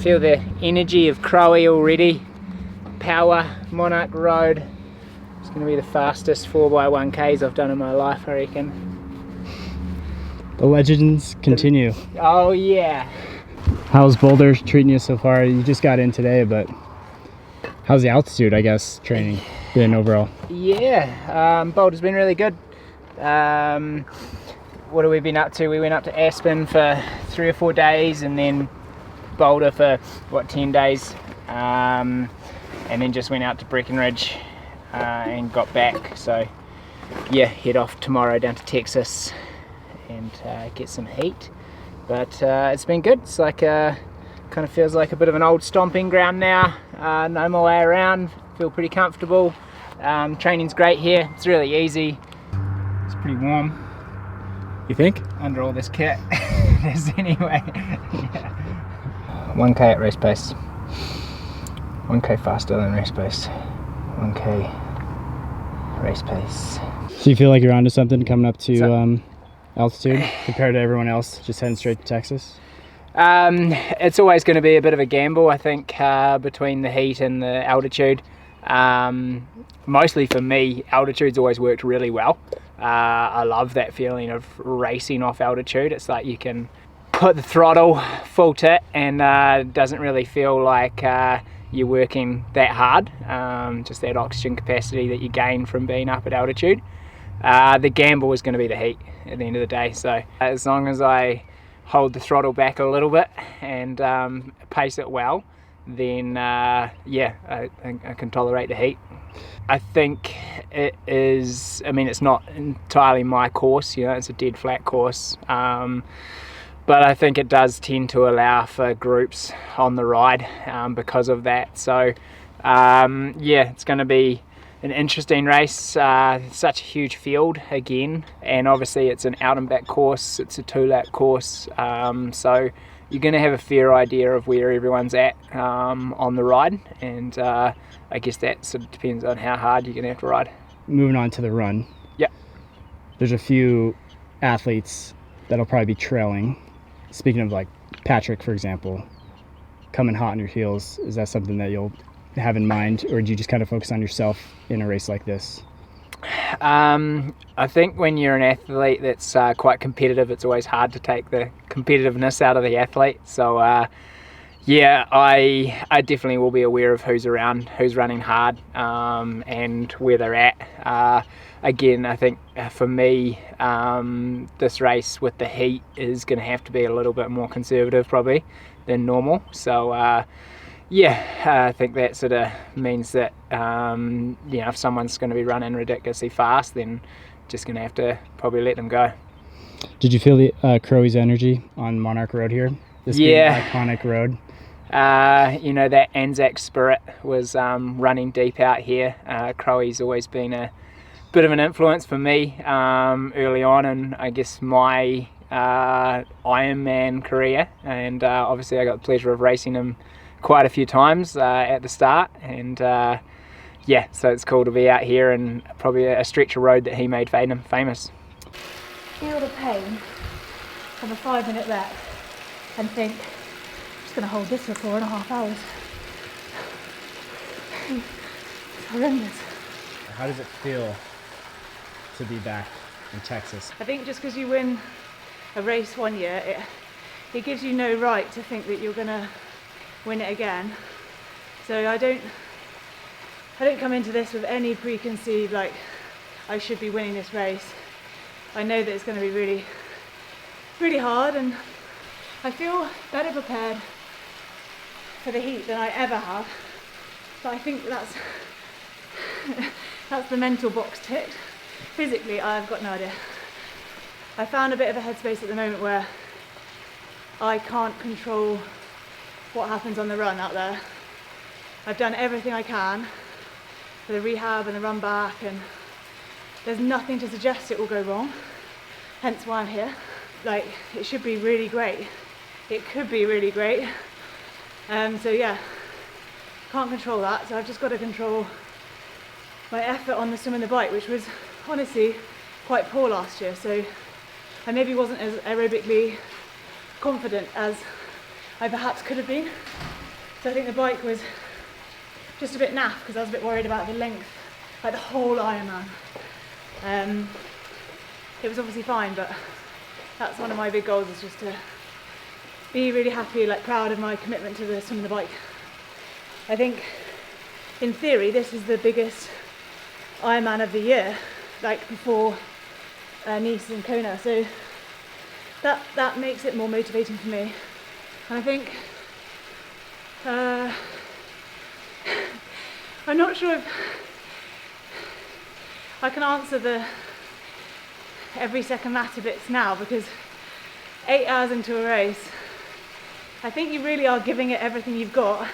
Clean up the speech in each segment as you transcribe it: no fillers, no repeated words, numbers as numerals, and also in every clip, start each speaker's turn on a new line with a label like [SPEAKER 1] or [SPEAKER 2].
[SPEAKER 1] feel the energy of Currie already. Power, Monarch Road. It's going to be the fastest 4x1Ks I've done in my life, I reckon.
[SPEAKER 2] The legends continue.
[SPEAKER 1] Oh yeah.
[SPEAKER 2] How's Boulder treating you so far? You just got in today, but how's the altitude, I guess, training been overall?
[SPEAKER 1] Yeah, Boulder's been really good. What have we been up to? We went up to Aspen for 3 or 4 days, and then Boulder for, 10 days. And then just went out to Breckenridge and got back. So yeah, head off tomorrow down to Texas and get some heat. But it's been good. It's like kind of feels like a bit of an old stomping ground now. Know my way around, feel pretty comfortable. Training's great here. It's really easy. It's pretty warm.
[SPEAKER 2] You think?
[SPEAKER 1] Under all this kit. It is anyway. Yeah. 1K at race pace. 1K faster than race pace. 1K race pace.
[SPEAKER 2] So you feel like you're onto something coming up to altitude compared to everyone else just heading straight to Texas?
[SPEAKER 1] It's always going to be a bit of a gamble, I think, between the heat and the altitude. Mostly for me, altitude's always worked really well. I love that feeling of racing off altitude. It's like you can put the throttle full tit and it doesn't really feel like you're working that hard. Just that oxygen capacity that you gain from being up at altitude. The gamble is going to be the heat at the end of the day. So as long as I hold the throttle back a little bit and pace it well, then yeah, I can tolerate the heat. I think it is, I mean, it's not entirely my course, you know, it's a dead flat course, but I think it does tend to allow for groups on the ride because of that. So yeah, it's going to be an interesting race. Such a huge field again, and obviously it's an out and back course, it's a 2-lap course, so you're going to have a fair idea of where everyone's at on the ride, and I guess that sort of depends on how hard you're going to have to ride.
[SPEAKER 2] Moving on to the run.
[SPEAKER 1] Yep.
[SPEAKER 2] There's a few athletes that'll probably be trailing. Speaking of like Patrick, for example, coming hot on your heels, is that something that you'll have in mind, or do you just kind of focus on yourself in a race like this?
[SPEAKER 1] I think when you're an athlete that's quite competitive, it's always hard to take the competitiveness out of the athlete. So yeah, I definitely will be aware of who's around, who's running hard, and where they're at. Again, I think for me, this race with the heat is going to have to be a little bit more conservative probably than normal. So yeah, I think that sort of means that you know, if someone's going to be running ridiculously fast, then just going to have to probably let them go.
[SPEAKER 2] Did you feel the Currie's energy on Monarch Road here? This being an iconic road.
[SPEAKER 1] You know, that Anzac spirit was running deep out here. Currie's always been a bit of an influence for me early on, and I guess my Ironman career, and obviously I got the pleasure of racing him quite a few times at the start, and yeah, so it's cool to be out here and probably a stretch of road that he made famous.
[SPEAKER 3] Feel the pain of a 5-minute lap and think, I'm just going to hold this for 4.5 hours. It's horrendous.
[SPEAKER 2] How does it feel to be back in Texas?
[SPEAKER 3] I think just because you win a race one year, it gives you no right to think that you're going to win it again. So I don't come into this with any preconceived, like, I should be winning this race. I know that it's going to be really, really hard, and I feel better prepared for the heat than I ever have. But I think that's the mental box ticked. Physically, I've got no idea. I found a bit of a headspace at the moment where I can't control what happens on the run out there. I've done everything I can for the rehab and the run back, and there's nothing to suggest it will go wrong, hence why I'm here. Like, it should be really great. It could be really great. So yeah, can't control that, so I've just got to control my effort on the swim and the bike, which was honestly quite poor last year, so I maybe wasn't as aerobically confident as I perhaps could have been. So I think the bike was just a bit naff because I was a bit worried about the length, like the whole Ironman. It was obviously fine, but that's one of my big goals, is just to be really happy, like proud of my commitment to the swim and the bike. I think in theory this is the biggest Ironman of the year, like before Nice and Kona, so that makes it more motivating for me. And I think I'm not sure if I can answer the every second matter bits now, because 8 hours into a race, I think you really are giving it everything you've got.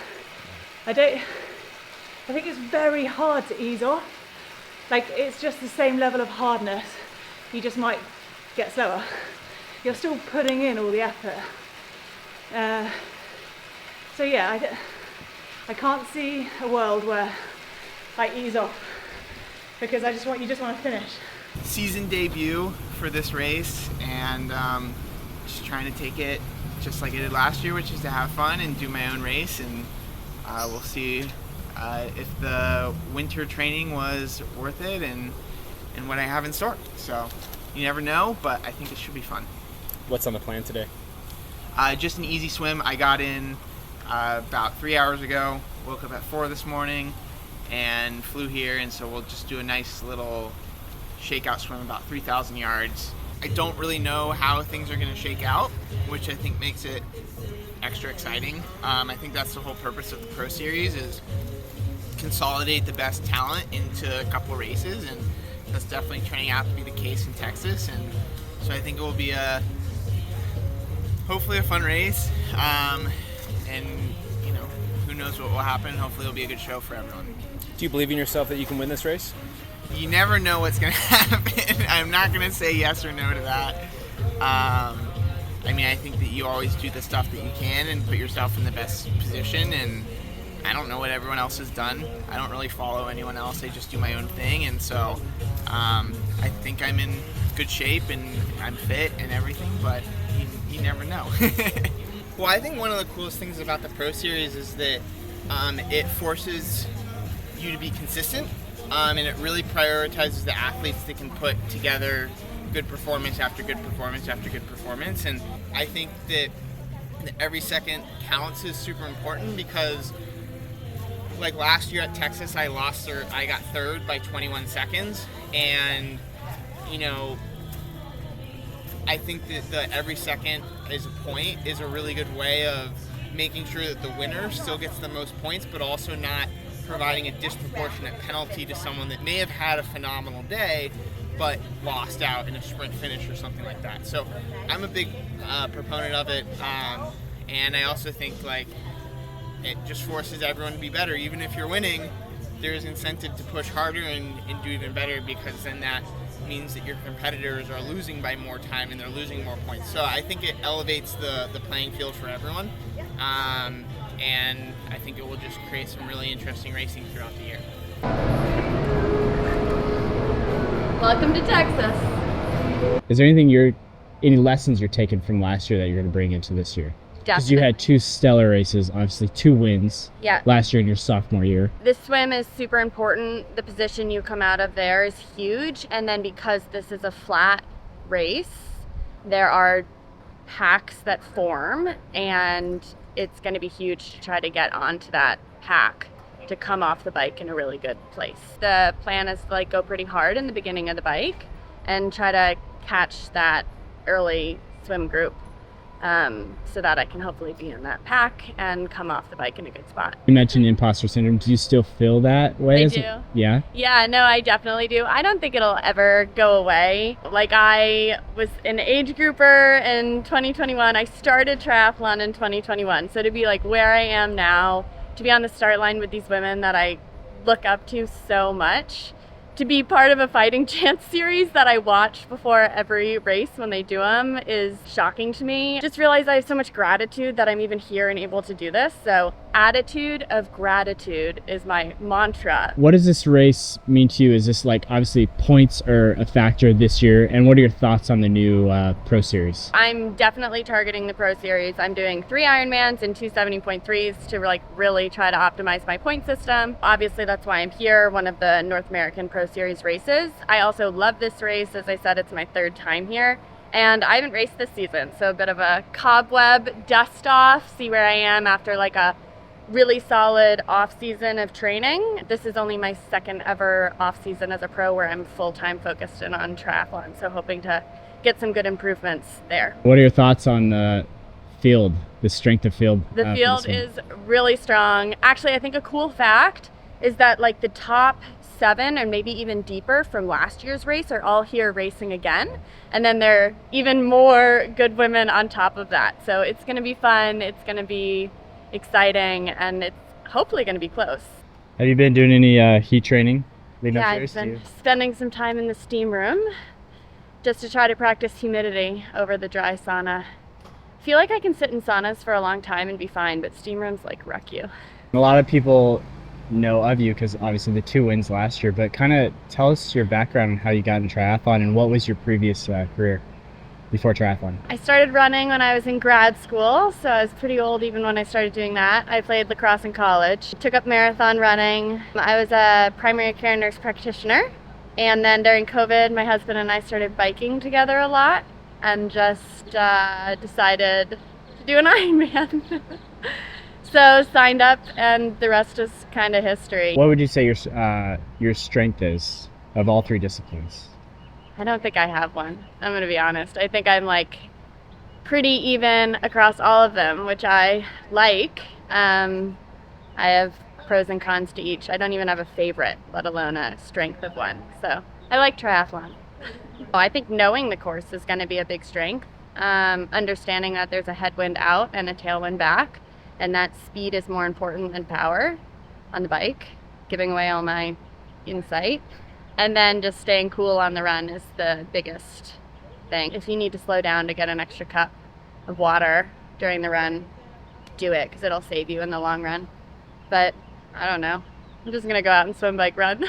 [SPEAKER 3] I think it's very hard to ease off. Like, it's just the same level of hardness, you just might get slower. You're still putting in all the effort. So yeah, I can't see a world where I ease off, because you just want to finish.
[SPEAKER 4] Season debut for this race, and just trying to take it just like I did last year, which is to have fun and do my own race, and we'll see if the winter training was worth it and what I have in store. So you never know, but I think it should be fun.
[SPEAKER 5] What's on the plan today?
[SPEAKER 4] Just an easy swim. I got in about 3 hours ago, woke up at 4 this morning and flew here, and so we'll just do a nice little shakeout swim, about 3,000 yards. I don't really know how things are going to shake out, which I think makes it extra exciting. I think that's the whole purpose of the Pro Series, is consolidate the best talent into a couple of races, and that's definitely turning out to be the case in Texas. And so I think it will be hopefully a fun race, and you know, who knows what will happen. Hopefully it'll be a good show for everyone.
[SPEAKER 5] Do you believe in yourself that you can win this race?
[SPEAKER 4] You never know what's going to happen. I'm not going to say yes or no to that. I mean, I think that you always do the stuff that you can and put yourself in the best position, and I don't know what everyone else has done. I don't really follow anyone else. I just do my own thing, and so I think I'm in good shape and I'm fit and everything, but you never know. Well, I think one of the coolest things about the Pro Series is that it forces you to be consistent, and it really prioritizes the athletes that can put together good performance after good performance after good performance. And I think that every second counts is super important, because like last year at Texas, I got third by 21 seconds, and you know, I think that the every second is a point is a really good way of making sure that the winner still gets the most points, but also not providing a disproportionate penalty to someone that may have had a phenomenal day but lost out in a sprint finish or something like that. So I'm a big proponent of it, and I also think like it just forces everyone to be better. Even if you're winning, there's incentive to push harder and do even better, because then that means that your competitors are losing by more time and they're losing more points. So I think it elevates the playing field for everyone, and I think it will just create some really interesting racing throughout the year.
[SPEAKER 6] Welcome to Texas.
[SPEAKER 2] Is there any lessons you're taking from last year that you're going to bring into this year? Because you had 2 stellar races, obviously 2 wins last year in your sophomore year.
[SPEAKER 6] This swim is super important. The position you come out of there is huge. And then because this is a flat race, there are packs that form, and it's going to be huge to try to get onto that pack to come off the bike in a really good place. The plan is to go pretty hard in the beginning of the bike and try to catch that early swim group, so that I can hopefully be in that pack and come off the bike in a good spot.
[SPEAKER 2] You mentioned imposter syndrome. Do you still feel that way?
[SPEAKER 6] I do.
[SPEAKER 2] Yeah?
[SPEAKER 6] Yeah, no, I definitely do. I don't think it'll ever go away. I was an age grouper in 2021. I started triathlon in 2021. So to be where I am now, to be on the start line with these women that I look up to so much, to be part of a Fighting Chance series that I watch before every race when they do them is shocking to me. Just realize I have so much gratitude that I'm even here and able to do this. So attitude of gratitude is my mantra.
[SPEAKER 2] What does this race mean to you? Is this like, obviously points are a factor this year, and what are your thoughts on the new Pro Series?
[SPEAKER 6] I'm definitely targeting the Pro Series. I'm doing 3 Ironmans and 2 70.3s to like really try to optimize my point system. Obviously that's why I'm here, one of the North American Pro Series races. I also love this race. As I said, it's my 3rd time here. And I haven't raced this season, so a bit of a cobweb dust off, see where I am after like a really solid off season of training. This is only my 2nd ever off season as a pro where I'm full-time focused in on triathlon, so hoping to get some good improvements there.
[SPEAKER 2] What are your thoughts on the field, the strength of field?
[SPEAKER 6] The field is really strong. Actually, I think a cool fact is that like the top 7 and maybe even deeper from last year's race are all here racing again. And then there are even more good women on top of that. So it's gonna be fun, it's gonna be exciting, and it's hopefully gonna be close.
[SPEAKER 2] Have you been doing any heat training leading up to the
[SPEAKER 6] Yeah,
[SPEAKER 2] race?
[SPEAKER 6] I've been spending some time in the steam room just to try to practice humidity over the dry sauna. I feel like I can sit in saunas for a long time and be fine, but steam rooms like wreck you.
[SPEAKER 2] A lot of people know of you because obviously the 2 wins last year, but kind of tell us your background and how you got into triathlon and what was your previous career before triathlon.
[SPEAKER 6] I started running when I was in grad school, so I was pretty old even when I started doing that. I played lacrosse in college, took up marathon running. I was a primary care nurse practitioner, and then during COVID, my husband and I started biking together a lot and just decided to do an Ironman. So signed up, and the rest is kind of history.
[SPEAKER 2] What would you say your strength is of all 3 disciplines?
[SPEAKER 6] I don't think I have one. I'm gonna be honest. I think I'm like pretty even across all of them, which I like. I have pros and cons to each. I don't even have a favorite, let alone a strength of one. So I like triathlon. I think knowing the course is gonna be a big strength. Understanding that there's a headwind out and a tailwind back, and that speed is more important than power on the bike, giving away all my insight. And then just staying cool on the run is the biggest thing. If you need to slow down to get an extra cup of water during the run, do it, because it'll save you in the long run. But I don't know. I'm just gonna go out and swim, bike, run.